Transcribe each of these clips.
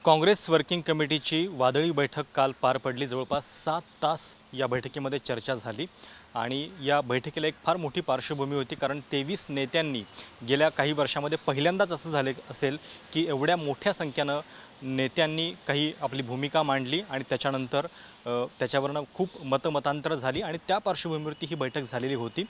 Congress working कमिटीची वादळी बैठक काल पार पडली। जवळपास 7 तास या बैठकीमध्ये चर्चा झाली आणि या बैठकीला एक फार मोठी पार्श्वभूमी होती, कारण 23 नेत्यांनी गेल्या काही वर्षामध्ये पहिल्यांदाच असं झाले असेल की एवढ्या मोठ्या संख्येनं नेत्यांनी काही आपली भूमिका मांडली आणि त्याच्यानंतर त्याच्यावरनं खूप मतमतांतर झाली आणि त्या पार्श्वभूमीवरती ही बैठक झालेली होती।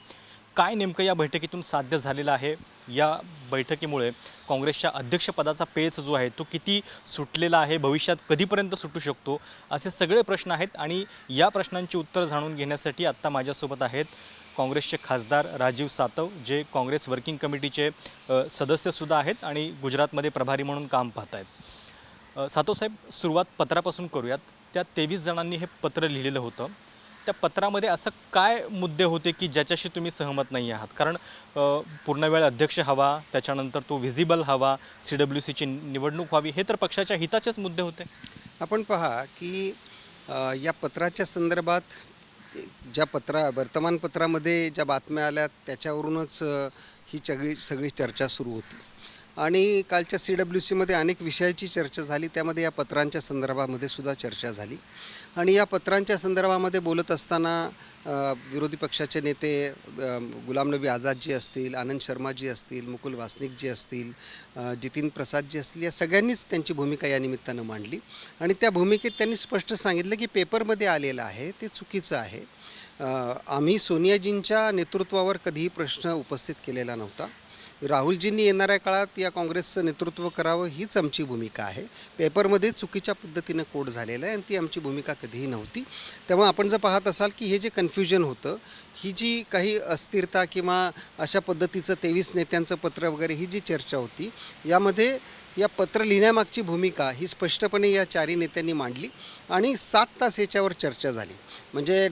काय नेमकं या बैठकीतून साध्य झालेलं आहे? या बैठकीमुळे काँग्रेसच्या अध्यक्षपदाचा पेच जो आहे तो किती सुटलेला आहे, भविष्यात कधीपर्यंत सुटू शकतो, असे सगळे प्रश्न आहेत आणि या प्रश्नांची उत्तर जाणून घेण्यासाठी आत्ता माझ्यासोबत आहेत काँग्रेसचे खासदार राजीव सातव, जे काँग्रेस वर्किंग कमिटीचे सदस्यसुद्धा आहेत आणि गुजरातमध्ये प्रभारी म्हणून काम पाहत आहेत। सातव साहेब, सुरुवात पत्रापासून करूयात। त्या 23 जणांनी हे पत्र लिहिलेलं होतं। त्या पत्रामध्ये असं काय मुद्दे होते की ज्याच्याशी तुम्ही सहमत नाही आहात? कारण पूर्ण वेळ अध्यक्ष हवा, त्याच्यानंतर तो व्हिजिबल हवा, CWCची निवडणूक व्हावी, हे तर पक्षाच्या हिताचेच मुद्दे होते। आपण पहा की या पत्राच्या संदर्भात ज्या वर्तमानपत्रामध्ये ज्या बातम्या आल्या त्याच्यावरूनच ही सगळी चर्चा सुरू होती आणि कालच्या CWCमध्ये अनेक विषयाची चर्चा झाली। त्यामध्ये या पत्रांच्या संदर्भामध्ये सुद्धा चर्चा झाली आणि या पत्रांच्या संदर्भामध्ये बोलत असताना विरोधी पक्षाचे नेते गुलाम नबी आझादजी असतील, आनंद शर्माजी असतील, मुकुल वासनिकजी असतील, जितीन प्रसादजी असतील, या सगळ्यांनीच त्यांची भूमिका या निमित्तानं मांडली आणि त्या भूमिकेत त्यांनी स्पष्ट सांगितलं की पेपरमध्ये आलेलं आहे ते चुकीचं आहे। आम्ही सोनियाजींच्या नेतृत्वावर कधीही प्रश्न उपस्थित केलेला नव्हता। राहुलजींनी येणाऱ्या काळात या काँग्रेसचं नेतृत्व करावं हीच आमची भूमिका आहे। पेपरमध्ये चुकीच्या पद्धतीनं कोड झालेलं आहे आणि ती आमची भूमिका कधीही नव्हती। त्यामुळे आपण जर पाहत असाल की हे जे कन्फ्युजन होतं, ही जी काही अस्थिरता किंवा अशा पद्धतीचं 23 नेत्यांचं पत्र वगैरे ही जी चर्चा होती, यामध्ये या पत्र लिहिण्यामागची भूमिका ही स्पष्टपणे या चारही नेत्यांनी मांडली आणि 7 तास याच्यावर चर्चा झाली। म्हणजे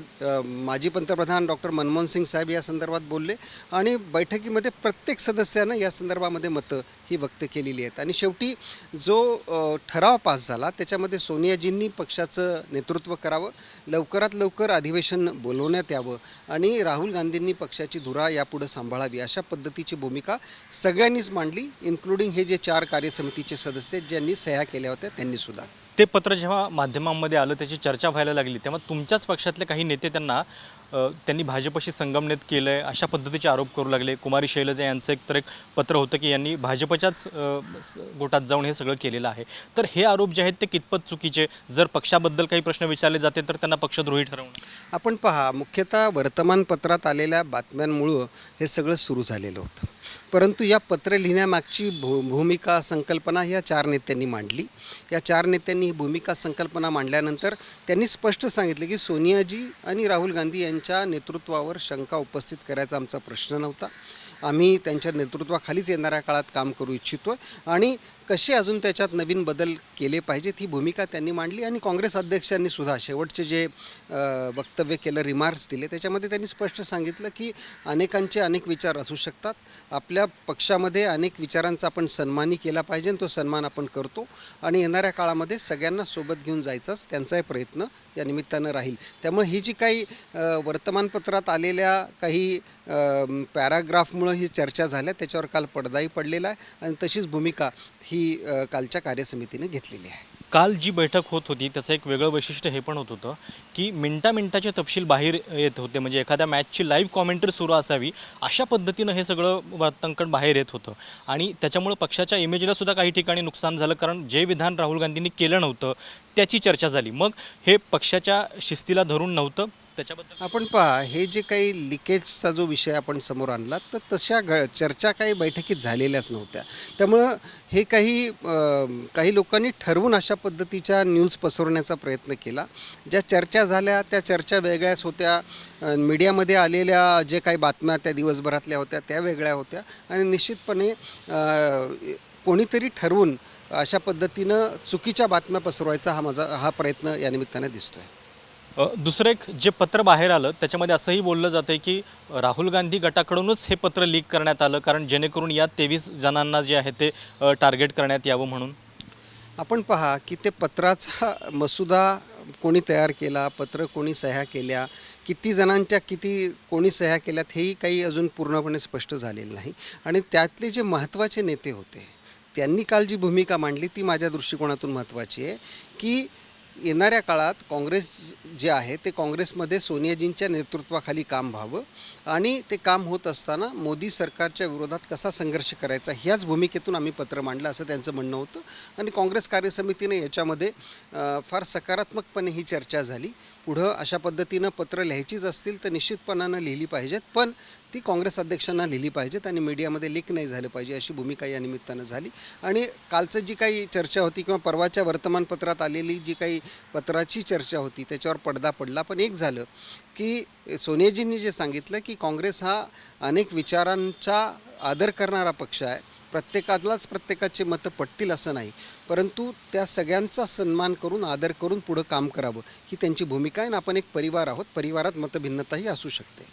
माजी पंतप्रधान डॉक्टर मनमोहन सिंग साहेब या संदर्भात बोलले आणि बैठकीमध्ये प्रत्येक सदस्यानं या संदर्भामध्ये मतं ही व्यक्त केलेली आहेत आणि शेवटी जो ठराव पास झाला त्याच्यामध्ये सोनियाजींनी पक्षाचं नेतृत्व करावं, लवकरात लवकर अधिवेशन बोलवण्यात यावं आणि राहुल गांधींनी पक्षाची धुरा यापुढे सांभाळावी, अशा पद्धतीची भूमिका सगळ्यांनीच मांडली, इन्क्लुडिंग हे जे 4 कार्यसमितीचे सदस्य ज्यांनी सह्या केल्या होत्या त्यांनीसुद्धा। ते पत्र जेव्हा माध्यमांमध्ये आलं, त्याची चर्चा व्हायला लागली, तेव्हा तुमच्याच पक्षातले काही नेते त्यांनी भाजपशी संगमनेत केलं आहे अशा पद्धतीचे आरोप करू लागले। कुमारी शैलजा यांचं एक पत्र होतं की यांनी भाजपच्याच गोटात जाऊन हे सगळं केलेलं आहे। तर हे आरोप जे आहेत ते कितपत चुकीचे? जर पक्षाबद्दल काही प्रश्न विचारले जाते तर त्यांना पक्षद्रोही ठरवणं। आपण पहा, मुख्यतः वर्तमानपत्रात आलेल्या बातम्यांमुळं हे सगळं सुरू झालेलं होतं, परंतु या पत्र लिहिण्यामागची भूमिका संकल्पना ह्या 4 नेत्यांनी मांडली। या 4 नेत्यांनी ही भूमिका संकल्पना मांडल्यानंतर त्यांनी स्पष्ट सांगितलं की सोनियाजी आणि राहुल गांधी यांच्या नेतृत्वावर शंका उपस्थित करायचा आमचा प्रश्न नव्हता। आम्ही त्यांच्या नेतृत्वाखालीच येणाऱ्या काळात काम करू इच्छितो आणि कसे अजून त्याच्यात नवीन बदल केले पाहिजेत ही भूमिका त्यांनी मांडली आणि काँग्रेस अध्यक्षांनी सुद्धा शेवटचे जे वक्तव्य केलं, रिमार्क्स दिले, त्याच्यामध्ये त्यांनी स्पष्ट सांगितलं की अनेकांचे अनेक विचार असू शकतात, आपल्या पक्षामध्ये अनेक विचारांचा आपण सन्मानही केला पाहिजे, तो सन्मान आपण करतो आणि येणाऱ्या काळामध्ये सगळ्यांना सोबत घेऊन जायचाच त्यांचाही प्रयत्न या निमित्तानं राहील। त्यामुळे ही जी काही वर्तमानपत्रात आलेल्या काही पॅराग्राफमुळं ही चर्चा झाल्या त्याच्यावर काल पडदाही पडलेला आहे आणि तशीच भूमिका ही कालच्या कार्यसमितीने घेतलेली आहे। काल जी बैठक होत होती त्याचं एक वेगळं वैशिष्ट्य हे पण होतं की मिनिटाचे तपशील बाहेर येत होते। म्हणजे एखाद्या मॅचची लाईव्ह कॉमेंट्री सुरू असावी अशा पद्धतीनं हे सगळं वार्तांकन बाहेर येत होतं आणि त्याच्यामुळे पक्षाच्या इमेजला सुद्धा काही ठिकाणी नुकसान झालं, कारण जे विधान राहुल गांधींनी केलं नव्हतं त्याची चर्चा झाली। मग हे पक्षाच्या शिस्तीला धरून नव्हतं, त्याच्याबद्दल आपण पहा, हे जे काही लिकेजचा जो विषय आपण समोर आणला तर तशा चर्चा काही बैठकीत झालेल्याच नव्हत्या। त्यामुळं हे काही लोकांनी ठरवून अशा पद्धतीच्या न्यूज पसरवण्याचा प्रयत्न केला। ज्या चर्चा झाल्या त्या चर्चा वेगळ्याच होत्या, मीडियामध्ये आलेल्या जे काही बातम्या त्या दिवसभरातल्या होत्या त्या वेगळ्या होत्या आणि निश्चितपणे कोणीतरी ठरवून अशा पद्धतीनं चुकीच्या बातम्या पसरवायचा हा प्रयत्न या निमित्ताने दिसतोय। दुसरं एक जे पत्र बाहेर आलं त्याच्यामध्ये असंही बोललं जातं की राहुल गांधी गटाकडूनच हे पत्र लीक करण्यात आलं, कारण जेणेकरून या 23 जणांना जे आहे ते टार्गेट करण्यात यावं म्हणून। आपण पहा की ते पत्राचा मसुदा कोणी तयार केला, पत्र कोणी सह्या केल्या, किती जणांच्या कोणी सह्या केल्यात हेही काही अजून पूर्णपणे स्पष्ट झालेलं नाही आणि त्यातले जे महत्त्वाचे नेते होते त्यांनी काल जी भूमिका मांडली ती माझ्या दृष्टिकोनातून महत्त्वाची आहे की येणाऱ्या काळात काँग्रेस जे आहे ते काँग्रेसमध्ये सोनियाजींच्या नेतृत्वाखाली काम व्हावं आणि ते काम होत असताना मोदी सरकारच्या विरोधात कसा संघर्ष करायचा ह्याच भूमिकेतून आम्ही पत्र मांडलं असं त्यांचं म्हणणं होतं आणि काँग्रेस कार्यसमितीने याच्यामध्ये फार सकारात्मकपणे ही चर्चा झाली. पुढं अशा पद्धतीनं पत्र लिहायचीच असतील तर निश्चितपणानं लिहिली पाहिजेत, पण ती काँग्रेस अध्यक्षांना लिहिली पाहिजेत आणि मीडियामध्ये लीक नाही झालं पाहिजे अशी भूमिका या निमित्तानं झाली. आणि कालचं जी काही चर्चा होती किंवा परवाच्या वर्तमानपत्रात आलेली जी काही पत्राची चर्चा होती त्याच्यावर पडदा पडला. पण एक झालं की सोनियाजींनी जे सांगितलं की काँग्रेस हा अनेक विचारांचा आदर करणारा पक्ष आहे, प्रत्येकालाच प्रत्येकाचे मतं पटतील असं नाही, परंतु त्या सगळ्यांचा सन्मान करून आदर करून पुढं काम करावं ही त्यांची भूमिका आहे. आणि आपण एक परिवार आहोत, परिवारात मतभिन्नताही असू शकते.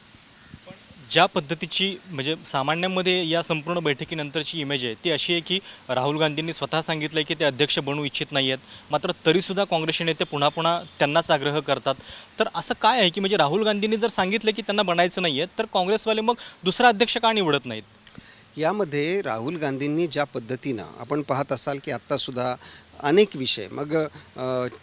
ज्या पद्धतीची म्हणजे सामान्यांमध्ये या संपूर्ण बैठकीनंतरची इमेज आहे ती अशी आहे की राहुल गांधींनी स्वतः सांगितलं आहे की ते अध्यक्ष बनू इच्छित नाही आहेत, मात्र तरीसुद्धा काँग्रेसचे नेते पुन्हा पुन्हा त्यांनाच आग्रह करतात. तर असं काय आहे की म्हणजे राहुल गांधींनी जर सांगितलं की त्यांना बनायचं नाही आहे तर काँग्रेसवाले मग दुसरा अध्यक्ष का निवडत नाहीत? यामध्ये राहुल गांधींनी ज्या पद्धतीनं आपण पाहत असाल की आत्तासुद्धा अनेक विषय मग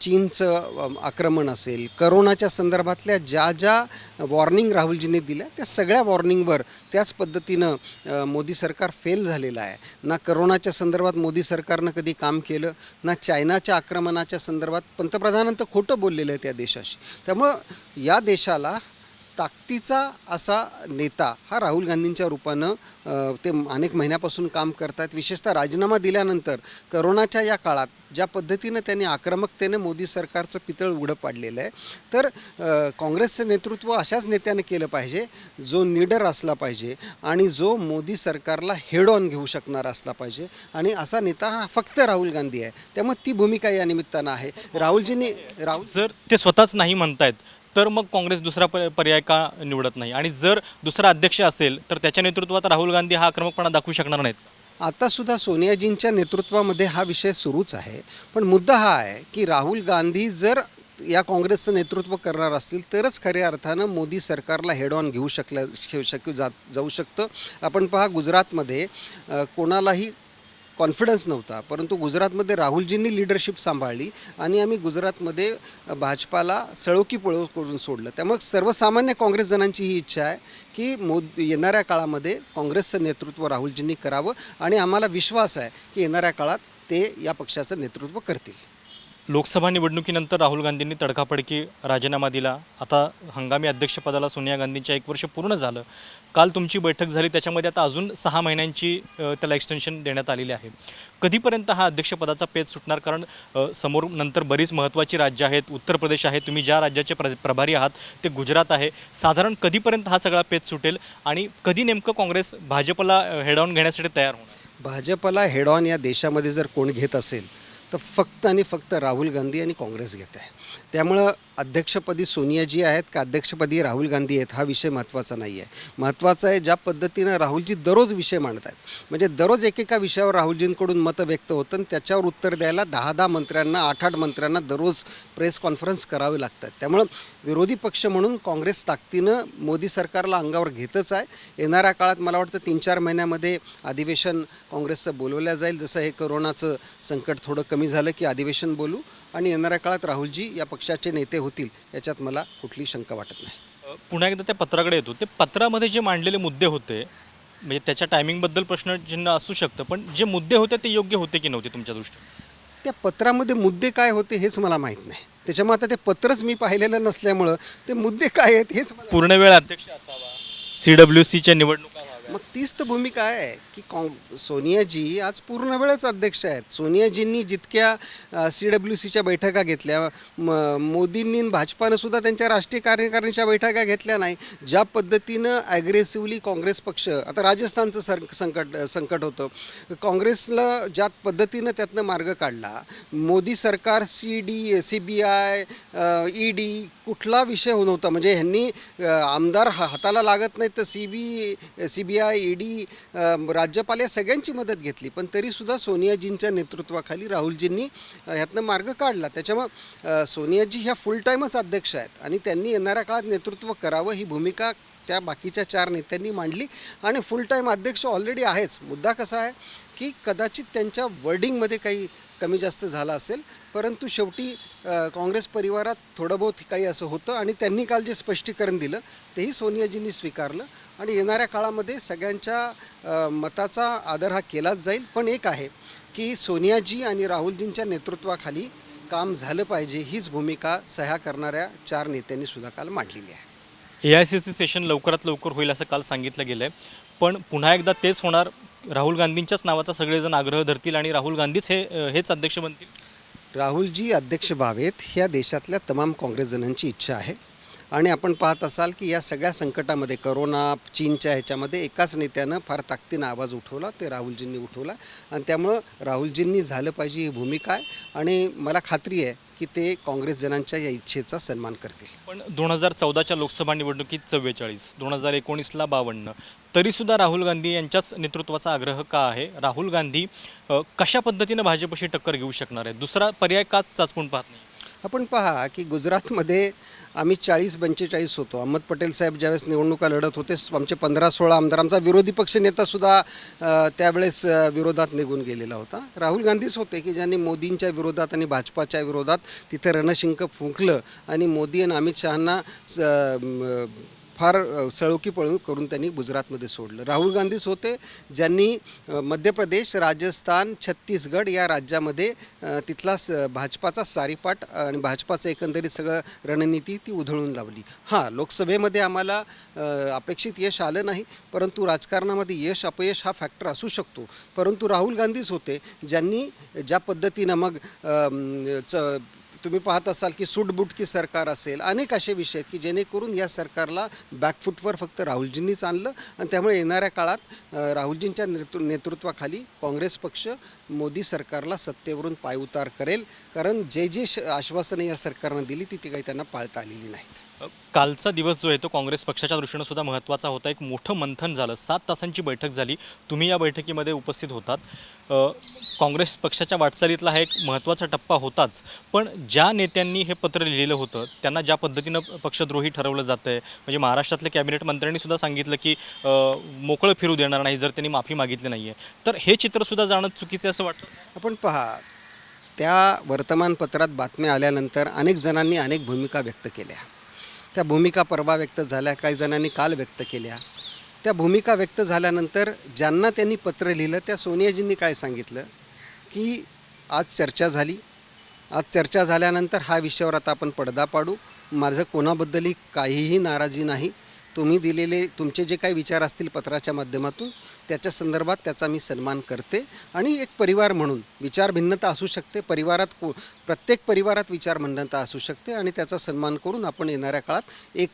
चीनचं आक्रमण असेल, करोनाच्या संदर्भातल्या ज्या ज्या वॉर्निंग राहुलजींनी दिल्या त्या सगळ्या वॉर्निंगवर त्याच पद्धतीनं मोदी सरकार फेल झालेलं आहे. ना करोनाच्या संदर्भात मोदी सरकारनं कधी काम केलं, ना चायनाच्या आक्रमणाच्या संदर्भात पंतप्रधानांनी तर खोटं बोललेलं आहे त्या देशाशी. त्यामुळं या देशाला ताकदीचा असा नेता हा राहुल गांधींच्या रूपानं ते अनेक महिन्यापासून काम करतात. विशेषतः राजीनामा दिल्यानंतर करोनाच्या या काळात ज्या पद्धतीनं त्यांनी आक्रमकतेने मोदी सरकारचं पितळ उघडं पाडलेलं आहे, तर काँग्रेसचं नेतृत्व अशाच नेत्यानं केलं पाहिजे जो निडर असला पाहिजे आणि जो मोदी सरकारला हेड ऑन घेऊ शकणारा असला पाहिजे. आणि असा नेता हा फक्त राहुल गांधी आहे. त्यामुळे ती भूमिका या निमित्तानं आहे. जर ते स्वतःच नाही म्हणतायत तर मग काँग्रेस दुसरा पर्याय का निवडत नाही? आणि जर दुसरा अध्यक्ष असेल तर त्याच्या नेतृत्वात राहुल गांधी हा आक्रमकपणा दाखवू शकणार नाहीत? आतासुद्धा सोनियाजींच्या नेतृत्वामध्ये हा विषय सुरूच आहे. पण मुद्दा हा आहे की राहुल गांधी जर या काँग्रेसचं नेतृत्व करणार असतील तरच खऱ्या अर्थानं मोदी सरकारला हेड ऑन घेऊ जाऊ शकतं. आपण पहा गुजरातमध्ये कोणालाही कॉन्फिडन्स नव्हता, परंतु गुजरातमध्ये राहुलजींनी लीडरशिप सांभाळली आणि आम्ही गुजरातमध्ये भाजपाला सळोकी पळो करून सोडलं. त्यामुळे सर्वसामान्य काँग्रेस जणांची ही इच्छा आहे की येणाऱ्या काळामध्ये काँग्रेसचं नेतृत्व राहुलजींनी करावं आणि आम्हाला विश्वास आहे की येणाऱ्या काळात ते या पक्षाचं नेतृत्व करतील. लोकसभा निवडणुकीनंतर राहुल गांधींनी तडकाफडकी राजीनामा दिला. आता हंगामी अध्यक्षपदाला सोनिया गांधींच्या 1 वर्ष पूर्ण झालं. काल तुमची बैठक झाली, त्याच्यामध्ये आता अजून 6 महिन्यांची त्याला एक्सटेन्शन देण्यात आलेली आहे. कधीपर्यंत हा अध्यक्षपदाचा पेच सुटणार? कारण समोर नंतर बरीच महत्त्वाची राज्य आहेत. उत्तर प्रदेश आहे, तुम्ही ज्या राज्याचे प्रभारी आहात ते गुजरात आहे. साधारण कधीपर्यंत हा सगळा पेच सुटेल आणि कधी नेमकं काँग्रेस भाजपला हेड ऑन घेण्यासाठी तयार होणार? भाजपला हेड ऑन या देशामध्ये जर कोण घेत असेल तर फक्त आणि फक्त राहुल गांधी आणि काँग्रेस घेत आहे. त्यामुळं अध्यक्षपदी सोनियाजी आहेत का अध्यक्षपदी राहुल गांधी आहेत हा विषय महत्त्वाचा नाही आहे. महत्त्वाचं आहे ज्या पद्धतीनं राहुलजी दररोज विषय मांडत आहेत, म्हणजे दररोज एकेका विषयावर राहुलजींकडून मतं व्यक्त होतं आणि त्याच्यावर उत्तर द्यायला 10-10 मंत्र्यांना 8-8 मंत्र्यांना दररोज प्रेस कॉन्फरन्स करावे लागतात. त्यामुळं विरोधी पक्ष म्हणून काँग्रेस ताकदीनं मोदी सरकारला अंगावर घेतच आहे. येणाऱ्या काळात मला वाटतं 3-4 महिन्यामध्ये अधिवेशन काँग्रेसचं बोलवलं जाईल. जसं हे करोनाचं संकट थोडं कमी झालं की अधिवेशन बोलू आणि येणाऱ्या काळात राहुलजी या पक्षाचे नेते होतील याच्यात मला कुठली शंका वाटत नाही. पुन्हा एकदा त्या पत्राकडे येतो. ते पत्रामध्ये जे मांडलेले मुद्दे होते म्हणजे त्याच्या टायमिंगबद्दल प्रश्नचिन्ह असू शकतं, पण जे मुद्दे होते ते योग्य होते की नव्हते तुमच्या दृष्टीने? त्या पत्रामध्ये मुद्दे काय होते हेच मला माहीत नाही. त्याच्यामुळे आता ते पत्रच मी पाहिलेलं नसल्यामुळं ते मुद्दे काय आहेत हेच पूर्ण वेळ अध्यक्ष असावा, CWCच्या निवडणुका व्हाव्या. मग तीच तर भूमिका आहे की सोनियाजी आज पूर्ण वेळच अध्यक्ष आहेत. सोनियाजींनी जितक्या CWCच्या बैठका घेतल्या, मोदींनी भाजपानं सुद्धा त्यांच्या राष्ट्रीय कार्यकारिणीच्या बैठका घेतल्या नाही. ज्या पद्धतीनं ॲग्रेसिव्हली काँग्रेस पक्ष, आता राजस्थानचं संकट होतं, काँग्रेसला ज्या पद्धतीनं त्यातनं मार्ग काढला, मोदी सरकार CBI ED कुठला विषय नव्हता. म्हणजे ह्यांनी आमदार हाताला लागत नाहीत तर CBI ED राज्यपाल या सगळ्यांची मदत घेतली, पण तरीसुद्धा सोनियाजींच्या नेतृत्वाखाली राहुलजींनी ह्यातनं मार्ग काढला. त्याच्यामुळं सोनियाजी ह्या फुल टाईमच अध्यक्ष आहेत आणि त्यांनी येणाऱ्या काळात नेतृत्व करावं ही भूमिका त्या बाकीच्या 4 नेत्यांनी मांडली आणि फुल टाईम अध्यक्ष ऑलरेडी आहेच. मुद्दा कसा आहे की कदाचित त्यांच्या वर्डिंगमध्ये काही कमी जास्त झाला असेल, परंतु शेवटी काँग्रेस परिवारात थोडं बहुत काही असं होतं आणि त्यांनी काल जे स्पष्टीकरण दिलं तेही सोनियाजींनी स्वीकारलं आणि येणाऱ्या काळामध्ये सगळ्यांच्या मताचा आदर हा केलाच जाईल. पण एक आहे की सोनियाजी आणि राहुलजींच्या नेतृत्वाखाली काम झालं पाहिजे, हीच भूमिका सह्या करणाऱ्या 4 नेत्यांनी सुद्धा काल मांडलेली आहे. AICC सेशन लवकरात लवकर होईल असं काल सांगितलं गेलं आहे, पण पुन्हा एकदा तेच होणार, राहुल गांधींच्याच नावाचा सगळेजण आग्रह धरतील आणि राहुल गांधीच हेच अध्यक्ष बनतील. राहुलजी अध्यक्ष व्हावेत ह्या देशातल्या तमाम काँग्रेसजनांची इच्छा आहे आणि आपण पाहत असाल की या सगळ्या संकटामध्ये करोना चीनच्या ह्याच्यामध्ये एकाच नेत्यानं फार ताकदीनं आवाज उठवला, ते राहुलजींनी उठवला आणि त्यामुळं राहुलजींनी झालं पाहिजे ही भूमिका आहे आणि मला खात्री आहे की ते काँग्रेसजनांच्या या इच्छेचा सन्मान करतील. पण 2014च्या लोकसभा निवडणुकीत 44, 2019ला 52, तरीसुद्धा राहुल गांधी यांच्याच नेतृत्वाचा आग्रह का आहे? राहुल गांधी कशा पद्धतीनं भाजपशी टक्कर घेऊ शकणार आहे? दुसरा पर्याय का चाचपून पाहत नाही? आपण पहा की गुजरातमध्ये आम्ही 40-42 होतो. अहमद पटेल साहेब ज्यावेळेस निवडणुका लढत होते, आमचे 15-16 आमदार, आमचा विरोधी पक्षनेतासुद्धा त्यावेळेस विरोधात निघून गेलेला होता. राहुल गांधीच होते की ज्यांनी मोदींच्या विरोधात आणि भाजपाच्या विरोधात तिथे रणशिंक फुंकलं आणि मोदी आणि अमित शहांना फार सळोकी पळून करून त्यांनी गुजरातमध्ये सोडलं. राहुल गांधीच होते ज्यांनी मध्य प्रदेश, राजस्थान, छत्तीसगड या राज्यामध्ये तिथला भाजपाचा सारीपाट आणि भाजपाचं एकंदरीत सगळं रणनीती ती उधळून लावली. हां, लोकसभेमध्ये आम्हाला अपेक्षित यश आलं नाही, परंतु राजकारणामध्ये यश अपयश हा फॅक्टर असू शकतो. परंतु राहुल गांधीच होते ज्यांनी ज्या पद्धतीनं मग तुम्ही पाहत असाल की सूटबुटकी सरकार असेल, अनेक असे विषय आहेत की जेणेकरून या सरकारला बॅकफुटवर फक्त राहुलजींनीच आणलं आणि त्यामुळे येणाऱ्या काळात राहुलजींच्या नेतृत्वाखाली काँग्रेस पक्ष मोदी सरकारला सत्तेवरून पायउतार करेल, कारण जे आश्वासनं या सरकारनं दिली ती काही त्यांना पाळता आलेली नाहीत. कालचा दिवस जो आहे तो काँग्रेस पक्षाच्या दृष्टीनं सुद्धा महत्त्वाचा होता. एक मोठं मंथन झालं, 7 तासांची बैठक झाली. तुम्ही या बैठकीमध्ये उपस्थित होतात. काँग्रेस पक्षाच्या वाटचालीतला हा एक महत्त्वाचा टप्पा होताच, पण ज्या नेत्यांनी हे पत्र लिहिलं होतं त्यांना ज्या पद्धतीनं पक्षद्रोही ठरवलं जातं आहे, म्हणजे महाराष्ट्रातल्या कॅबिनेट मंत्र्यांनी सुद्धा सांगितलं की मोकळं फिरू देणार नाही जर त्यांनी माफी मागितली नाही आहे, तर हे चित्रसुद्धा जाणं चुकीचं असं वाटतं. आपण पहा, त्या वर्तमानपत्रात बातम्या आल्यानंतर अनेक जणांनी अनेक भूमिका व्यक्त केल्या. त्या भूमिका परवा व्यक्त झाल्या, काही जणांनी काल व्यक्त केल्या. त्या भूमिका व्यक्त झाल्यानंतर ज्यांना त्यांनी पत्र लिहिलं त्या सोनियाजींनी काय सांगितलं की आज चर्चा झाली, आज चर्चा झाल्यानंतर हा विषयावर आता आपण पडदा पाडू, माझं कोणाबद्दलही काहीही नाराजी नाही, तुम्ही दिलेले तुमचे जे काही विचार असतील पत्राच्या माध्यमातून त्याच्या संदर्भात त्याचा मी सन्मान करते आणि एक परिवार म्हणून विचार भिन्नता असू शकते, परिवारात प्रत्येक परिवारात विचार भिन्नता असू शकते आणि त्याचा सन्मान करून आपण येणाऱ्या काळात एक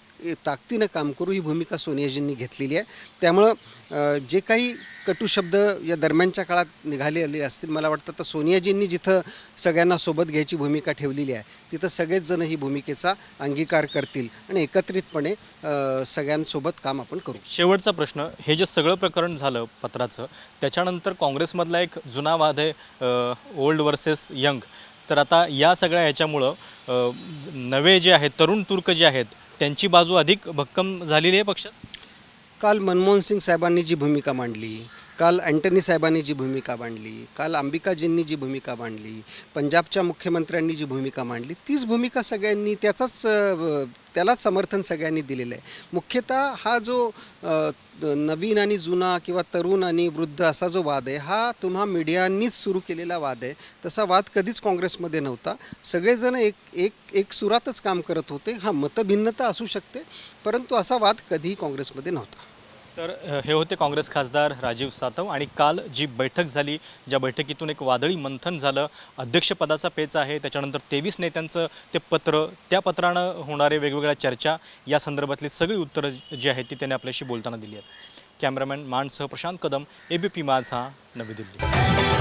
ताकदीनं काम करू, ही भूमिका सोनियाजींनी घेतलेली आहे. त्यामुळं जे काही कटू शब्द या दरम्यानच्या काळात निघालेले असतील, मला वाटतं तर सोनियाजींनी जिथं सगळ्यांना सोबत घ्यायची भूमिका ठेवलेली आहे तिथं सगळेच जण ही भूमिकेचा अंगीकार करतील आणि एकत्रितपणे सगळ्यांसोबत काम आपण करू. शेवटचा प्रश्न, हे जे सगळं प्रकरण झालं पत्राचं, त्याच्यानंतर काँग्रेसमधला एक जुना वाद आहे ओल्ड वर्सेस यंग, तर आता या सगळ्या ह्याच्यामुळं नवे जे आहेत, तरुण तुर्क जे आहेत, त्यांची बाजू अधिक भक्कम झालेली आहे पक्षात. काल मनमोहन सिंग साहेबांनी जी भूमिका मांडली, काल अँटनी साहेबांनी जी भूमिका मांडली, काल अंबिकाजींनी जी भूमिका मांडली, पंजाबच्या मुख्यमंत्र्यांनी जी भूमिका मांडली, तीच भूमिका सगळ्यांनी त्यालाच समर्थन सगळ्यांनी दिलेलं आहे. मुख्यतः हा जो नवीन आणि जुना किंवा तरुण आणि वृद्ध असा जो वाद आहे, हा तुम्हा मीडियांनीच सुरू केलेला वाद आहे. तसा वाद कधीच काँग्रेसमध्ये नव्हता. सगळेजण एक सुरातच काम करत होते. हां, मतभिन्नता असू शकते, परंतु असा वाद कधीही काँग्रेसमध्ये नव्हता. तर हे होते काँग्रेस खासदार राजीव सातव. आणि काल जी बैठक झाली, ज्या बैठकीतून एक वादळी मंथन झालं, अध्यक्षपदाचा पेच आहे, त्याच्यानंतर 23 नेत्यांचं ते पत्र, त्या पत्रानं होणारे वेगवेगळ्या चर्चा, या संदर्भातली सगळी उत्तरं जी आहेत ती त्यांनी आपल्याशी बोलताना दिली आहेत. कॅमेरामॅन मानसह प्रशांत कदम, ABP माझा, नवी दिल्ली.